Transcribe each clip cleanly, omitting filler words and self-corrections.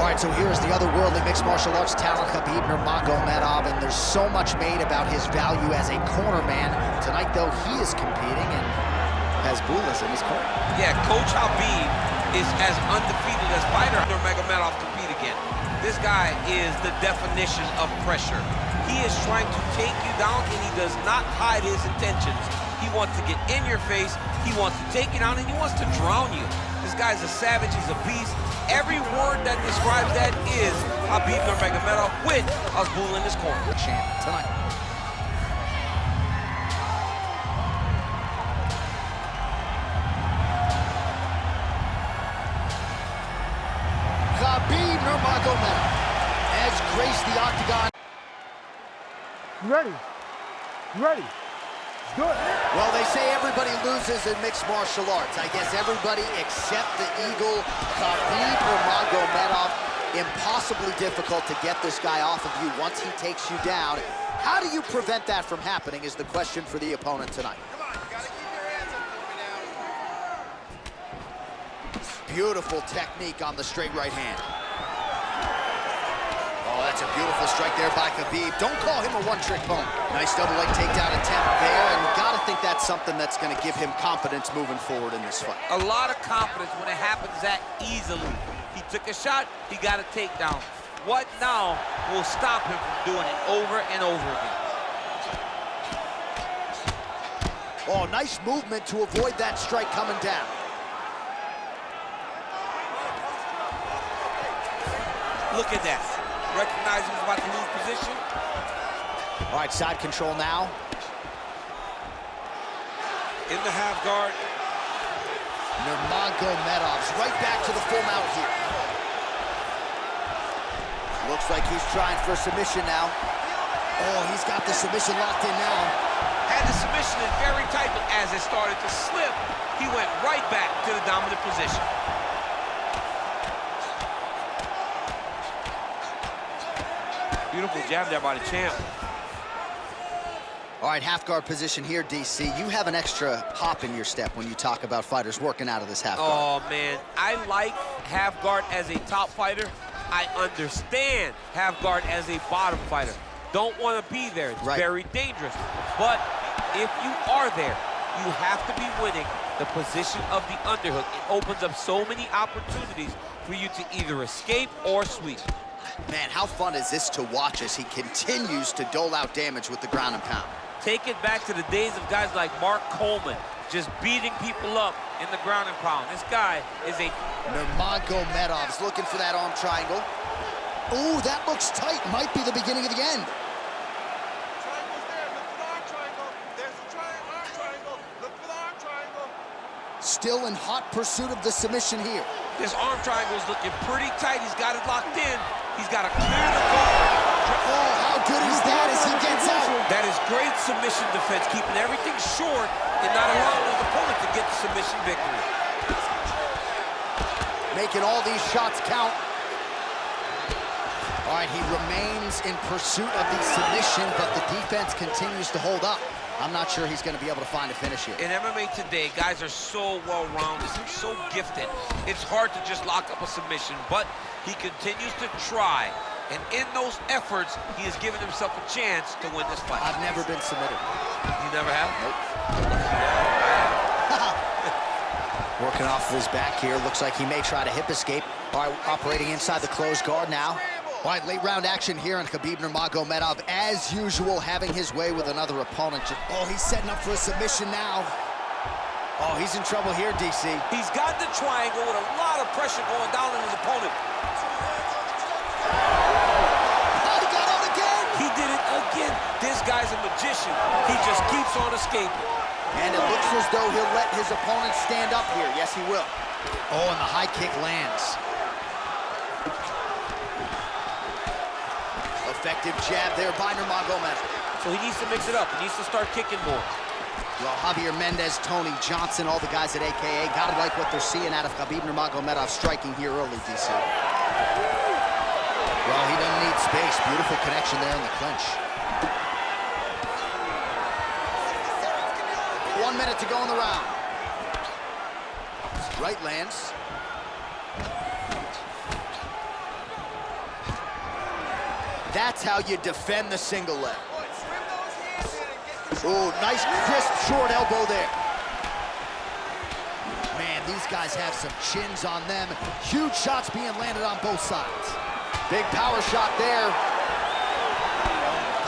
All right, so here's the otherworldly mixed martial arts talent, Khabib Nurmagomedov, and there's so much made about his value as a corner man. Tonight, though, he is competing and has Bulas in his corner. Yeah, Coach Habib is as undefeated as fighter Nurmagomedov compete again. This guy is the definition of pressure. He is trying to take you down, and he does not hide his intentions. He wants to get in your face, he wants to take you down, and he wants to drown you. This guy's a savage, he's a beast. Every word that describes that is Khabib Nurmagomedov with Azbul in his corner. Champ tonight. Khabib Nurmagomedov has graced the octagon. You ready? You ready? Good. Well, they say everybody loses in mixed martial arts. I guess everybody except the Eagle, Khabib Nurmagomedov. Impossibly difficult to get this guy off of you once he takes you down. How do you prevent that from happening is the question for the opponent tonight. Come on, you gotta keep your hands up and down. Beautiful technique on the straight right hand. Oh, that's a beautiful strike there by Khabib. Don't call him a one-trick pony. Nice double leg takedown attempt there, and gotta think that's something that's gonna give him confidence moving forward in this fight. A lot of confidence when it happens that easily. He took a shot, he got a takedown. What now will stop him from doing it over and over again? Oh, nice movement to avoid that strike coming down. Look at that. Recognize he's about to lose position. All right, side control now. In the half guard. Nurmagomedov's right back to the full mount here. Looks like he's trying for submission now. Oh, he's got the submission locked in now. Had the submission in very tight, but as it started to slip, he went right back to the dominant position. Beautiful jab there by the champ. All right, half guard position here, DC. You have an extra hop in your step when you talk about fighters working out of this half guard. Oh, man, I like half guard as a top fighter. I understand half guard as a bottom fighter. Don't want to be there. It's very dangerous. But if you are there, you have to be winning the position of the underhook. It opens up so many opportunities for you to either escape or sweep. Man, how fun is this to watch as he continues to dole out damage with the ground and pound? Take it back to the days of guys like Mark Coleman, just beating people up in the ground and pound. This guy is a... Nurmagomedov's looking for that arm triangle. Ooh, that looks tight. Might be the beginning of the end. Triangle's there. Look for the arm triangle. There's the arm triangle. Look for the arm triangle. Still in hot pursuit of the submission here. This arm triangle is looking pretty tight. He's got it locked in. He's got to clear the guard. Oh, how good is that as he gets out? That is great submission defense, keeping everything short and not allowing his opponent to get the submission victory. Making all these shots count. All right, he remains in pursuit of the submission, but the defense continues to hold up. I'm not sure he's going to be able to find a finish here. In MMA today, guys are so well-rounded, so gifted. It's hard to just lock up a submission, but he continues to try. And in those efforts, he has given himself a chance to win this fight. I've never been submitted. You never have? Nope. Working off of his back here. Looks like he may try to hip escape. All right, operating inside the closed guard now. All right, late round action here on Khabib Nurmagomedov. As usual, having his way with another opponent. Oh, he's setting up for a submission now. Oh, he's in trouble here, DC. He's got the triangle with a lot of pressure going down on his opponent. Oh, he got out again. He did it again. This guy's a magician. He just keeps on escaping. And it looks as though he'll let his opponent stand up here. Yes, he will. Oh, and the high kick lands. Effective jab there by Nurmagomedov. So he needs to mix it up. He needs to start kicking more. Well, Javier Mendez, Tony Johnson, all the guys at AKA gotta like what they're seeing out of Khabib Nurmagomedov striking here early, DC. Well, he doesn't need space. Beautiful connection there in the clinch. 1 minute to go in the round. Right lands. That's how you defend the single leg. Swim those hands in and get control. Oh, nice crisp short elbow there. Man, these guys have some chins on them. Huge shots being landed on both sides. Big power shot there.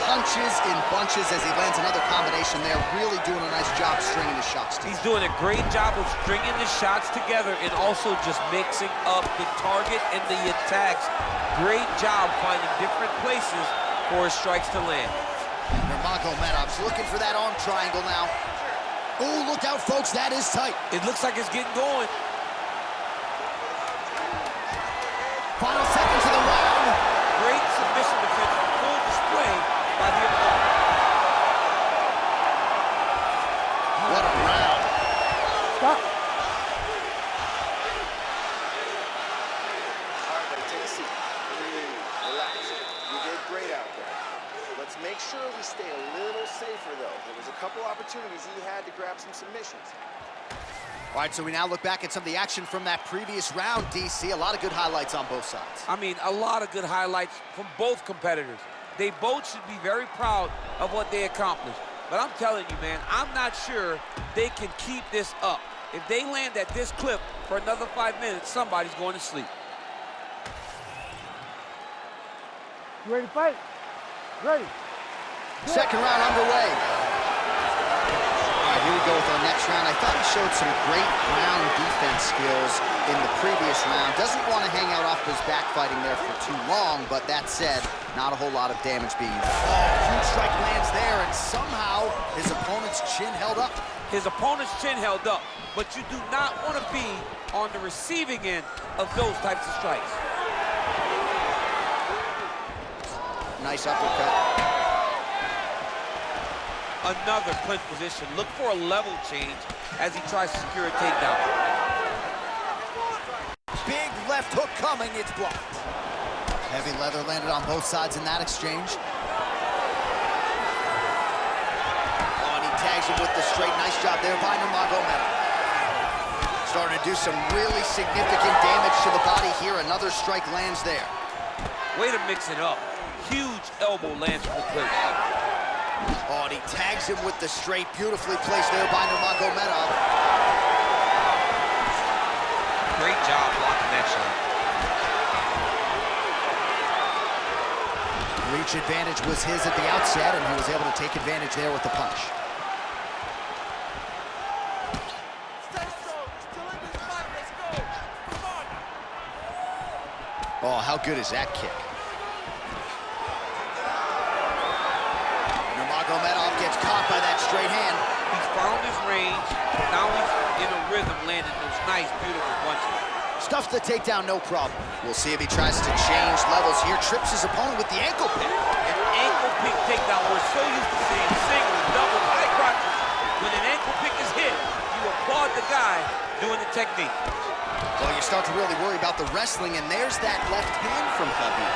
Punches in bunches as he lands another combination there. Really doing a nice job stringing the shots together. He's doing a great job of stringing the shots together and also just mixing up the target and the attacks. Great job finding different places for his strikes to land. Nurmagomedov's looking for that arm triangle now. Oh, look out, folks, that is tight. It looks like it's getting going. Final seconds of the round. Great submission defense, full display by the opponent. What a round. Stop. All right, buddy, take a seat. Relax. You did great out there. Let's make sure we stay a little safer, though. There was a couple opportunities he had to grab some submissions. All right, so we now look back at some of the action from that previous round, DC. A lot of good highlights on both sides. I mean, a lot of good highlights from both competitors. They both should be very proud of what they accomplished. But I'm telling you, man, I'm not sure they can keep this up. If they land at this clip for another 5 minutes, somebody's going to sleep. You ready to fight? Ready. Second round underway. All right, here we go with our next round. I thought he showed some great ground defense skills in the previous round. Doesn't want to hang out off his back fighting there for too long, but that said, not a whole lot of damage being done. Oh, huge strike lands there, and somehow his opponent's chin held up. His opponent's chin held up, but you do not want to be on the receiving end of those types of strikes. Nice uppercut. Another clinch position. Look for a level change as he tries to secure a takedown. Big left hook coming, it's blocked. Heavy leather landed on both sides in that exchange. Oh, and he tags him with the straight. Nice job there by Nurmagomedov. Starting to do some really significant damage to the body here. Another strike lands there. Way to mix it up. Huge elbow lands from the clinch. Oh, and he tags him with the straight. Beautifully placed there by Nurmagomedov. Great job blocking that shot. Reach advantage was his at the outset, and he was able to take advantage there with the punch. Stay strong. Still in this fight. Let's go. Come on. Oh, how good is that kick? Nurmagomedov gets caught by that straight hand. He's found his range. Now he's in a rhythm, landing those nice, beautiful punches. Stuffs the takedown, no problem. We'll see if he tries to change levels here. Trips his opponent with the ankle pick. An ankle pick takedown. We're so used to seeing singles, doubles, high crotches. When an ankle pick is hit, you applaud the guy doing the technique. Well, you start to really worry about the wrestling, and there's that left hand from Khabib.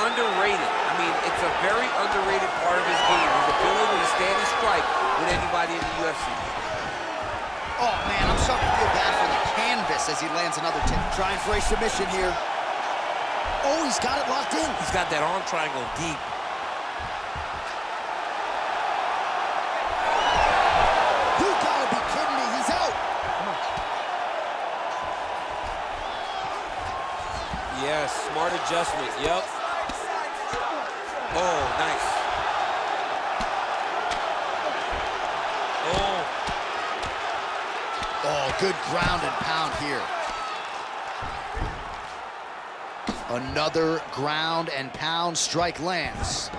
Underrated. I mean, it's a very underrated part of his game, his ability to stand and strike with anybody in the UFC. Oh, man, I'm starting to feel bad for the canvas as he lands another tip. Trying for a submission here. Oh, he's got it locked in. He's got that arm triangle deep. You gotta be kidding me, he's out. Yes, smart adjustment, yep. Oh, nice. Oh. Oh, good ground and pound here. Another ground and pound strike lands.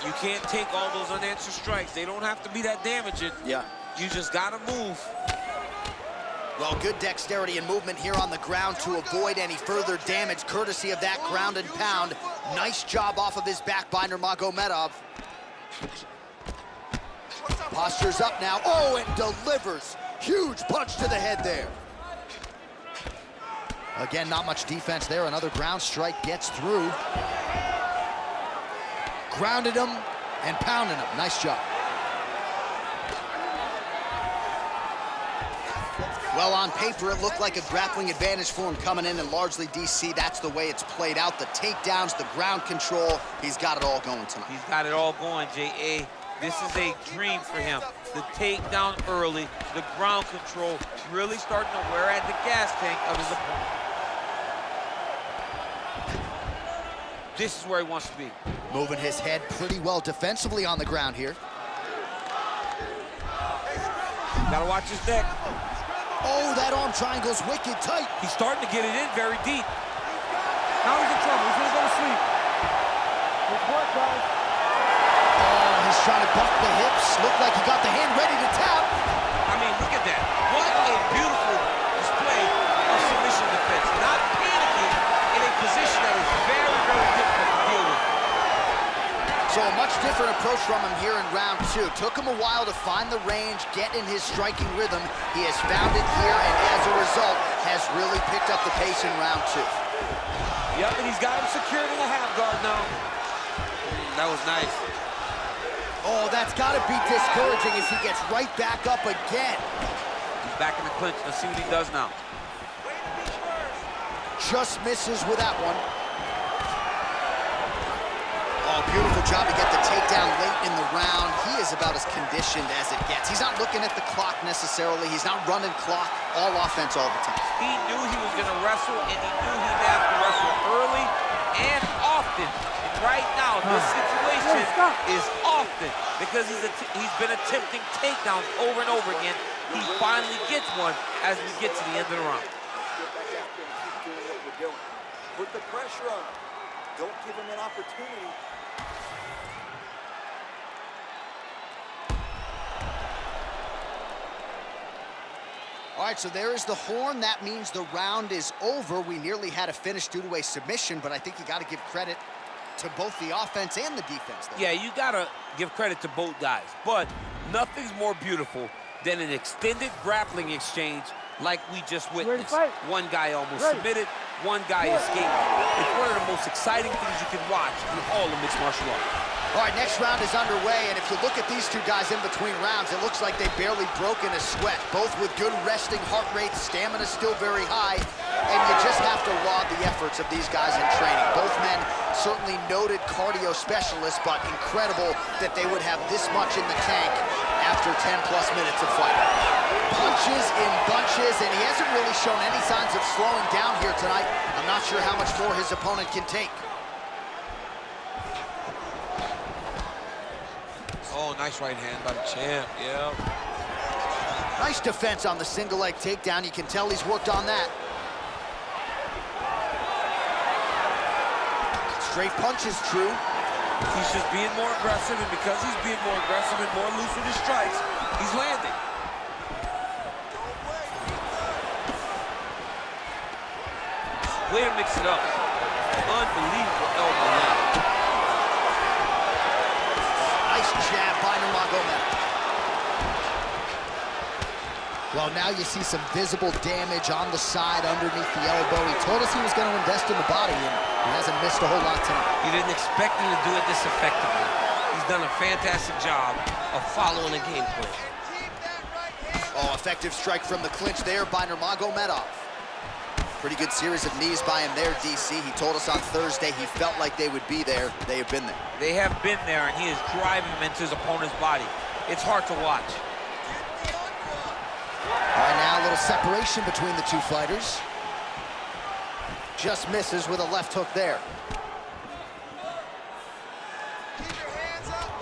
You can't take all those unanswered strikes. They don't have to be that damaging. Yeah. You just gotta move. Well, good dexterity and movement here on the ground to avoid any further damage, courtesy of that ground and pound. Nice job off of his back by Nurmagomedov. Posture's up now. Oh, and delivers. Huge punch to the head there. Again, not much defense there. Another ground strike gets through. Grounded him and pounded him. Nice job. Well, on paper, it looked like a grappling advantage for him coming in, and largely, DC, that's the way it's played out. The takedowns, the ground control, he's got it all going tonight. He's got it all going, J.A. This is a dream for him. The takedown early, the ground control, really starting to wear at the gas tank of his opponent. This is where he wants to be. Moving his head pretty well defensively on the ground here. Gotta watch his neck. Oh, that arm triangle's wicked tight. He's starting to get it in very deep. Now he's in trouble. He's gonna go to sleep. Good work, guys. Oh, he's trying to buck the hips. Looked like he got the hand ready to tap. I mean, look at that. What a beautiful display of submission defense. Not panicking in a position that is very, very difficult to deal with. So a much different approach from him here in round two. Took him a while to find the range, get in his striking rhythm. He has found it here, and as a result, has really picked up the pace in round two. Yep, and he's got him secured in the half guard now. That was nice. Oh, that's got to be discouraging as he gets right back up again. He's back in the clinch. Let's see what he does now. Just misses with that one. Oh, beautiful job to get the takedown late in the round. He is about as conditioned as it gets. He's not looking at the clock necessarily. He's not running clock, all offense all the time. He knew he was going to wrestle, and he knew he'd have to wrestle early and often. And right now, this situation is often because he's been attempting takedowns over and over again. He finally gets one as we get to the end of the round. Get back out there and keep doing what we're doing. Put the pressure on him. Don't give him an opportunity. All right, so there is the horn. That means the round is over. We nearly had a finish due to a submission, but I think you got to give credit to both the offense and the defense there. Yeah, you got to give credit to both guys, but nothing's more beautiful than an extended grappling exchange like we just witnessed. One guy almost submitted, one guy escaped. It's one of the most exciting things you can watch in all of mixed martial arts. All right, next round is underway, and if you look at these two guys in between rounds, it looks like they've barely broken a sweat. Both with good resting heart rates, stamina still very high, and you just have to laud the efforts of these guys in training. Both men certainly noted cardio specialists, but incredible that they would have this much in the tank after 10-plus minutes of fighting. Punches in bunches, and he hasn't really shown any signs of slowing down here tonight. I'm not sure how much more his opponent can take. Oh, nice right hand by the champ, yeah. Nice defense on the single leg takedown. You can tell he's worked on that. Straight punch is true. He's just being more aggressive, and because he's being more aggressive and more loose with his strikes, he's landing. Way to mix it up. Unbelievable elbow now. Nice jab by Nurmagomedov. Well, now you see some visible damage on the side underneath the elbow. He told us he was going to invest in the body, and he hasn't missed a whole lot tonight. You didn't expect him to do it this effectively. He's done a fantastic job of following the game plan. Oh, effective strike from the clinch there by Nurmagomedov. Pretty good series of knees by him there, DC. He told us on Thursday he felt like they would be there. They have been there. They have been there, and he is driving them into his opponent's body. It's hard to watch. All right, now a little separation between the two fighters. Just misses with a left hook there.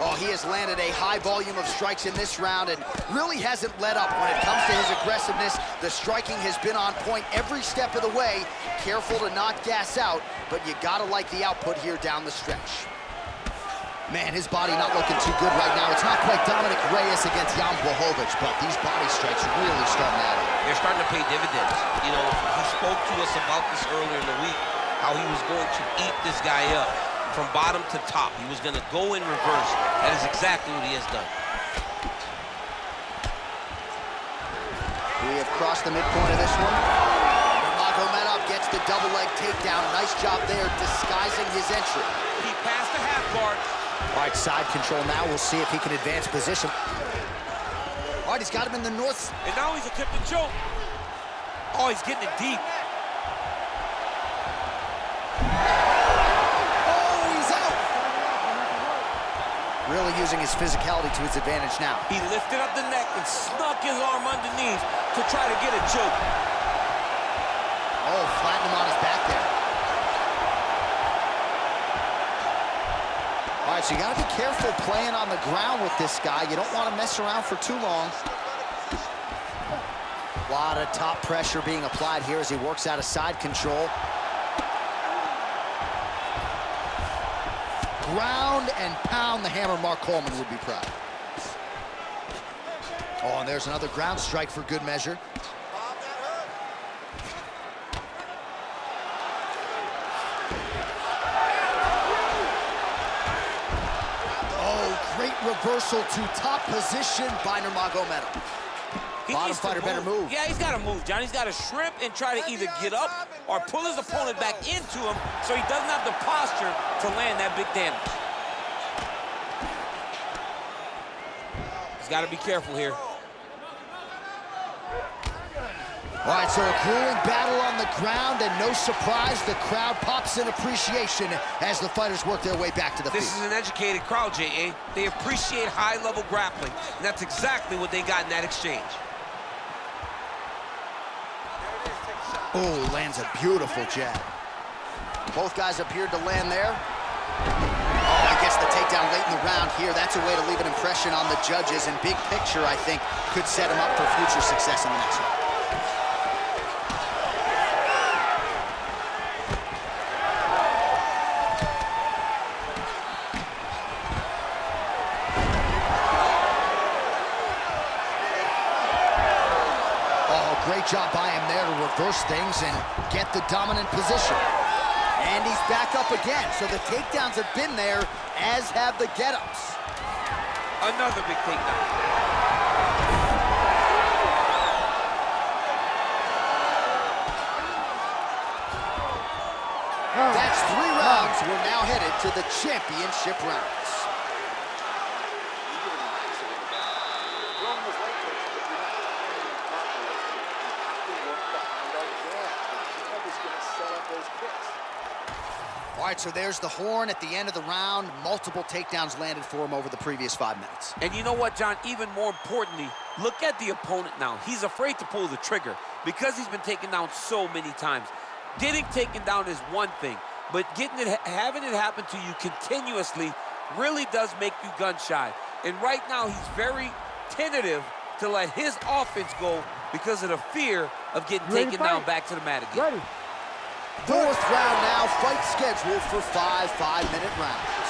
Oh, he has landed a high volume of strikes in this round and really hasn't let up when it comes to his aggressiveness. The striking has been on point every step of the way. Careful to not gas out, but you gotta like the output here down the stretch. Man, his body not looking too good right now. It's not quite Dominic Reyes against Jan Blachowicz, but these body strikes really starting at it. They're starting to pay dividends. You know, he spoke to us about this earlier in the week, how he was going to eat this guy up from bottom to top. He was going to go in reverse. That is exactly what he has done. We have crossed the midpoint of this one. Nurmagomedov gets the double leg takedown. Nice job there disguising his entry. He passed the half guard. All right, side control now. We'll see if he can advance position. All right, he's got him in the north. And now he's attempting choke. Oh, he's getting it deep. Oh, he's out. Really using his physicality to his advantage now. He lifted up the neck and snuck his arm underneath to try to get a choke. Oh, flattened him on his back there. All right, so you got to be careful playing on the ground with this guy. You don't want to mess around for too long. A lot of top pressure being applied here as he works out of side control. Ground and pound the hammer. Mark Coleman would be proud. Oh, and there's another ground strike for good measure. Oh, great reversal to top position by Nurmagomedov. Bottom fighter better move. Yeah, he's got to move, John. He's got to shrimp and try to either get up or pull his opponent back into him so he doesn't have the posture to land that big damage. He's got to be careful here. All right, so a grueling battle on the ground, and no surprise, the crowd pops in appreciation as the fighters work their way back to the field. This is an educated crowd, J.A. They appreciate high-level grappling, and that's exactly what they got in that exchange. Oh, lands a beautiful jab. Both guys appeared to land there. Oh, I guess the takedown late in the round here. That's a way to leave an impression on the judges, and big picture, I think, could set him up for future success in the next one. Great job by him there to reverse things and get the dominant position. And he's back up again, so the takedowns have been there, as have the get-ups. Another big takedown. That's 3 rounds. We're now headed to the championship rounds. All right, so there's the horn at the end of the round. Multiple takedowns landed for him over the previous 5 minutes. And you know what, John? Even more importantly, look at the opponent now. He's afraid to pull the trigger because he's been taken down so many times. Getting taken down is one thing, but having it happen to you continuously really does make you gun-shy. And right now, he's very tentative to let his offense go because of the fear of getting taken down back to the mat again. Ready. 4th round now, fight scheduled for 5 5-minute rounds.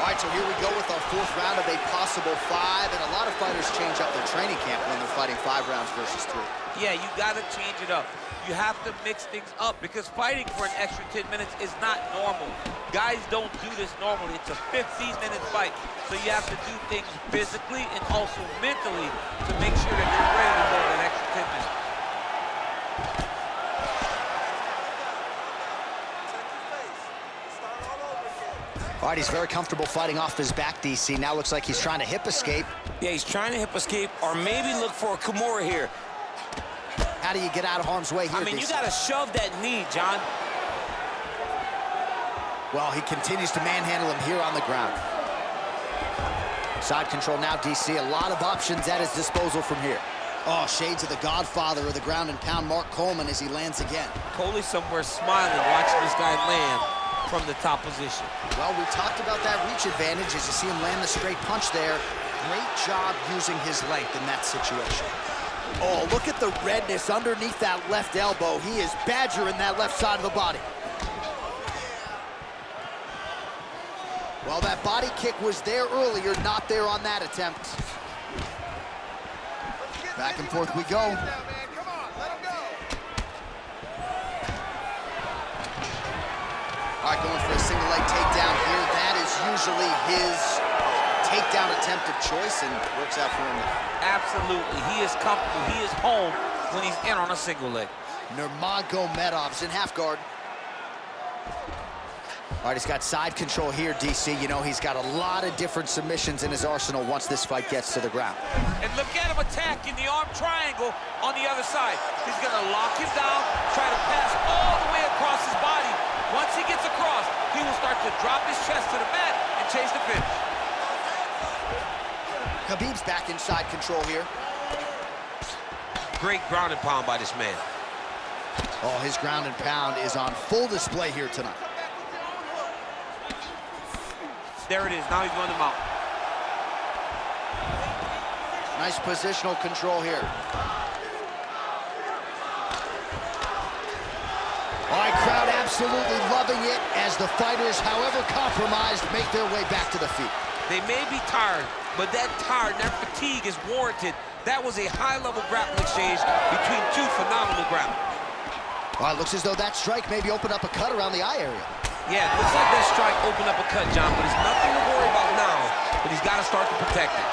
All right, so here we go with our 4th round of a possible 5, and a lot of fighters change up their training camp when they're fighting 5 rounds versus 3. Yeah, you got to change it up. You have to mix things up because fighting for an extra 10 minutes is not normal. Guys don't do this normally. It's a 15-minute fight, so you have to do things physically and also mentally to make sure that you're ready to go that extra 10 minutes. All right, he's very comfortable fighting off his back, DC. Now looks like he's trying to hip escape. Yeah, he's trying to hip escape or maybe look for a Kimura here. How do you get out of harm's way here, I mean, DC? you got to shove that knee, John. Well, he continues to manhandle him here on the ground. Side control now, DC. A lot of options at his disposal from here. Oh, shades of the godfather of the ground and pound, Mark Coleman, as he lands again. Coley's somewhere smiling, watching this guy land from the top position. Well, we talked about that reach advantage as you see him land the straight punch there. Great job using his length in that situation. Oh, look at the redness underneath that left elbow. He is badgering that left side of the body. Well, that body kick was there earlier, not there on that attempt. Back and forth we go. All right, going for a single leg takedown here. That is usually his takedown attempt of choice and works out for him now. Absolutely. He is comfortable. He is home when he's in on a single leg. Nurmagomedov's in half guard. All right, he's got side control here, DC. You know, he's got a lot of different submissions in his arsenal once this fight gets to the ground. And look at him attacking the arm triangle on the other side. He's going to lock him down, try to pass all the way across his body. Once he gets across, he will start to drop his chest to the mat and chase the finish. Khabib's back inside control here. Great ground and pound by this man. Oh, his ground and pound is on full display here tonight. There it is. Now he's running him out. Nice positional control here. All right, crowd absolutely loving it as the fighters, however compromised, make their way back to the feet. They may be tired, but that tired, that fatigue is warranted. That was a high-level grappling exchange between two phenomenal grapplers. All right, looks as though that strike maybe opened up a cut around the eye area. Yeah, looks like that strike opened up a cut, John, but it's nothing to worry about now, but he's got to start to protect it.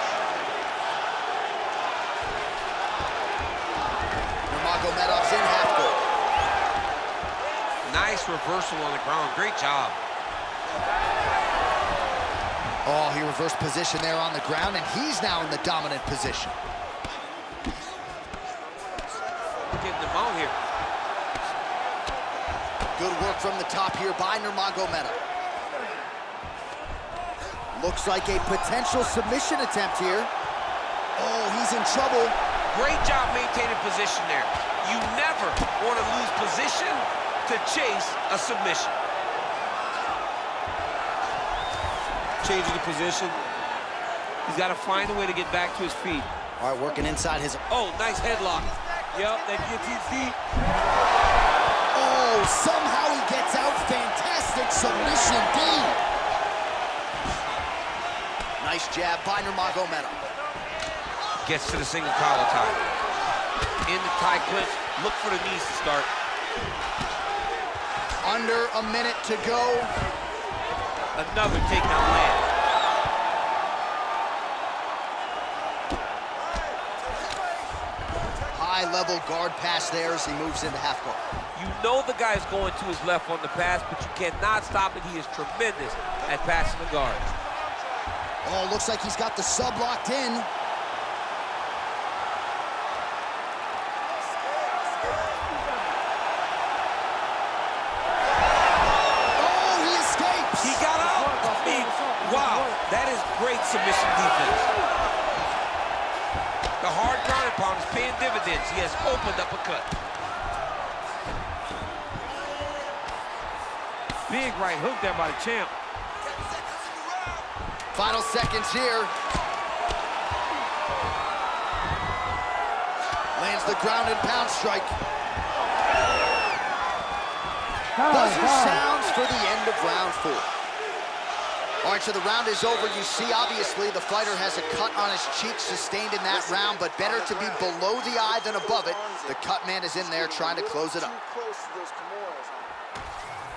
Nurmagomedov's in half guard. Nice reversal on the ground. Great job. Oh, he reversed position there on the ground, and he's now in the dominant position. Getting them out here. Good work from the top here by Nurmagomedov. Looks like a potential submission attempt here. Oh, he's in trouble. Great job maintaining position there. You never want to lose position to chase a submission. Changing the position. He's got to find a way to get back to his feet. All right, working inside his... Oh, nice headlock. Yep, that guillotine's deep. Oh, somehow he gets out. Fantastic submission D. Nice jab by Nurmagomedov. Gets to the single collar tie. In the tie clinch, look for the knees to start. Under a minute to go. Another takedown land. High-level guard pass there as he moves into half guard. You know the guy's going to his left on the pass, but you cannot stop it. He is tremendous at passing the guard. Oh, looks like he's got the sub locked in. Oh, he escapes. He got out. Wow, that is great submission defense. The hard ground and pound is paying dividends. He has opened up a cut. Big right hook there by the champ. Final seconds here. Lands the ground and pound strike. Buzzer sounds for the end of round 4. All right, so the round is over. You see, obviously, the fighter has a cut on his cheek sustained in that round, but better to be below the eye than above it. The cut man is in there trying to close it up.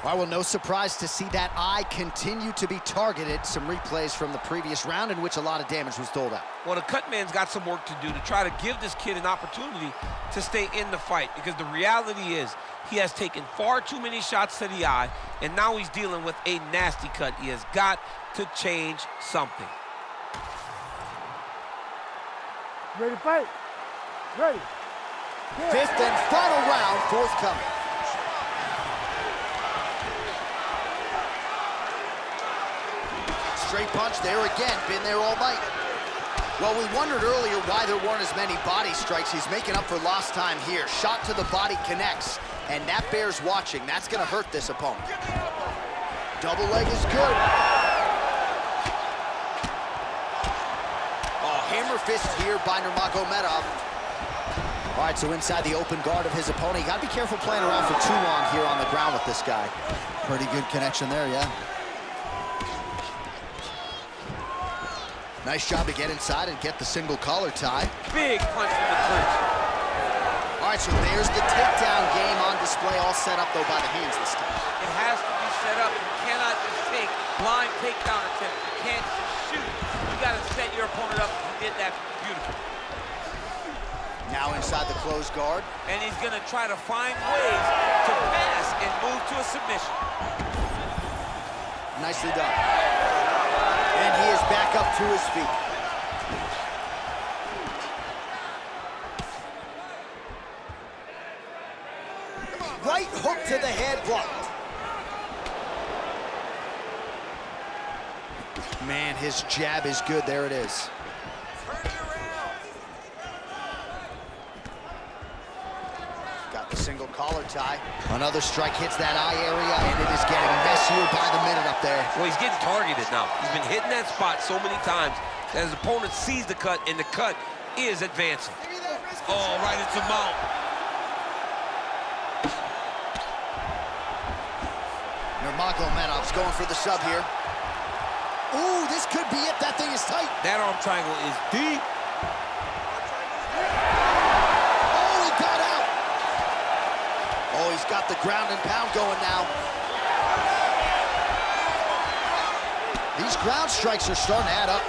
Well, no surprise to see that eye continue to be targeted. Some replays from the previous round in which a lot of damage was doled out. Well, the cut man's got some work to do to try to give this kid an opportunity to stay in the fight, because the reality is he has taken far too many shots to the eye, and now he's dealing with a nasty cut. He has got to change something. Ready to fight? Ready. Yeah. Fifth and final round, forthcoming. Straight punch there again, been there all night. Well, we wondered earlier why there weren't as many body strikes. He's making up for lost time here. Shot to the body connects, and that bears watching. That's gonna hurt this opponent. Double leg is good. Oh, hammer fist here by Nurmagomedov. All right, so inside the open guard of his opponent. You gotta be careful playing around for too long here on the ground with this guy. Pretty good connection there, yeah. Nice job to get inside and get the single collar tie. Big punch from the clinch. All right, so there's the takedown game on display, all set up, though, by the hands this time. It has to be set up. You cannot just take blind takedown attempt. You can't just shoot. You got to set your opponent up. He did that beautifully. Now inside the closed guard. And he's going to try to find ways to pass and move to a submission. Nicely done. And he is back up to his feet. right hook to the head blocked. Man, his jab is good. There it is. Got the single collar tie. Another strike hits that eye area, and it is getting messier by the minute up there. Well, he's getting targeted now. He's been hitting that spot so many times that his opponent sees the cut, and the cut is advancing. Oh, right into the mount. Nurmagomedov's going for the sub here. Ooh, this could be it. That thing is tight. That arm triangle is deep. Oh, he got out. Oh, he's got the ground and pound going now. These ground strikes are starting to add up.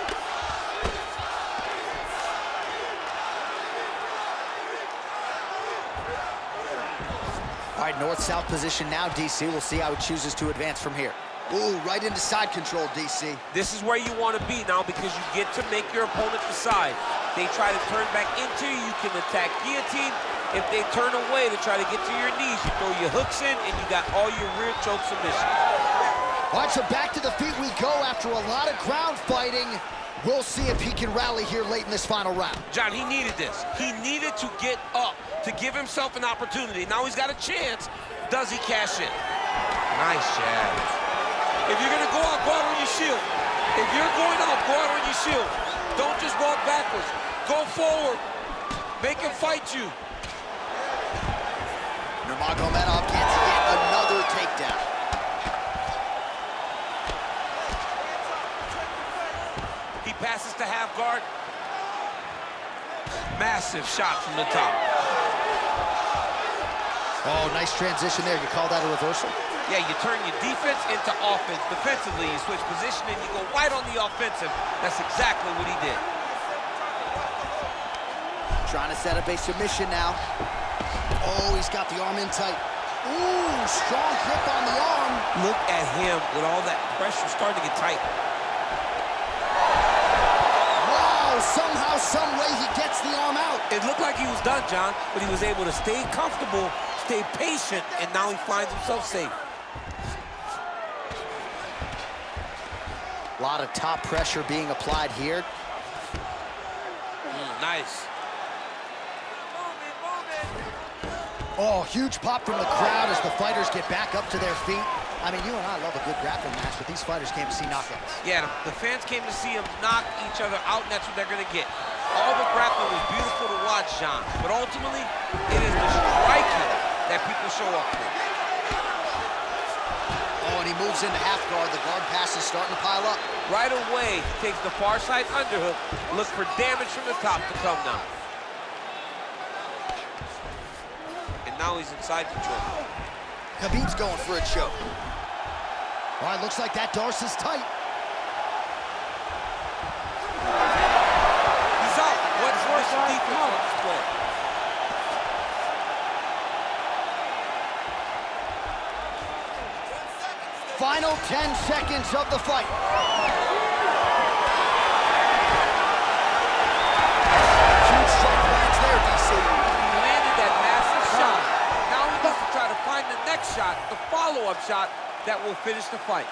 All right, north-south position now, DC. We'll see how he chooses to advance from here. Ooh, right into side control, DC. This is where you want to be now because you get to make your opponent decide. They try to turn back into you, you can attack guillotine. If they turn away to try to get to your knees, you throw your hooks in and you got all your rear choke submissions. All right, so back to the feet we go after a lot of ground fighting. We'll see if he can rally here late in this final round. John, he needed this. He needed to get up to give himself an opportunity. Now he's got a chance. Does he cash in? Nice jab. If you're gonna go out on your shield. If you're going out, go out on your shield. Don't just walk backwards. Go forward. Make him fight you. Nurmagomedov gets yet another takedown. He passes to half guard. Massive shot from the top. Oh, nice transition there. You call that a reversal? Yeah, you turn your defense into offense. Defensively, you switch position and you go right on the offensive. That's exactly what he did. Trying to set up a submission now. Oh, he's got the arm in tight. Ooh, strong grip on the arm. Look at him with all that pressure starting to get tight. Wow, somehow, some way he gets the arm out. It looked like he was done, John, but he was able to stay comfortable, stay patient, and now he finds himself safe. A lot of top pressure being applied here. Nice. Oh, huge pop from the crowd as the fighters get back up to their feet. I mean, you and I love a good grappling match, but these fighters came to see knockouts. Yeah, the fans came to see him knock each other out, and that's what they're going to get. All the grappling was beautiful to watch, John, but ultimately, it is the striking that people show up for. Oh, and he moves into half guard. The guard pass is starting to pile up. Right away, he takes the far side underhook, look for damage from the top to come now. And now he's inside control. Khabib's going for a choke. All right, looks like that Darce is tight. He's out. What's worse than defense on this play? Final 10 seconds of the fight. Huge strike lands there, DC. He landed that massive shot. Now he needs to try to find the next shot, the follow-up shot that will finish the fight.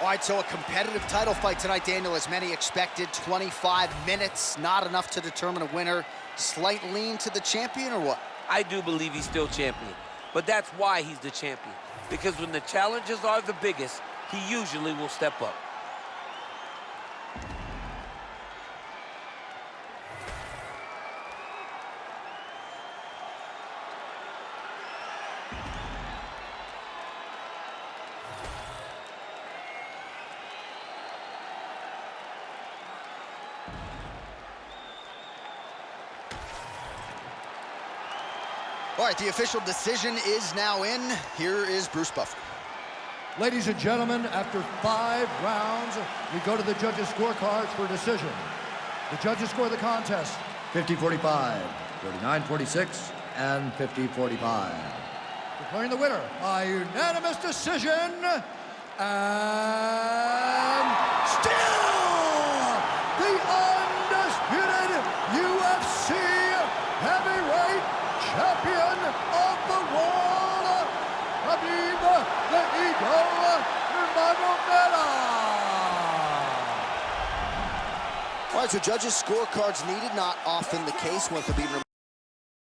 All right, so a competitive title fight tonight, Daniel, as many expected. 25 minutes, not enough to determine a winner. Slight lean to the champion, or what? I do believe he's still champion, but that's why he's the champion. Because when the challenges are the biggest, he usually will step up. All right, the official decision is now in. Here is Bruce Buffer. Ladies and gentlemen, after 5 rounds, we go to the judges' scorecards for decision. The judges score the contest 50-45, 39-46, and 50-45. Declaring the winner by unanimous decision, and still the undisputed UFC heavyweight champion of the world. All right, so judges' scorecards needed, not often the case when Khabib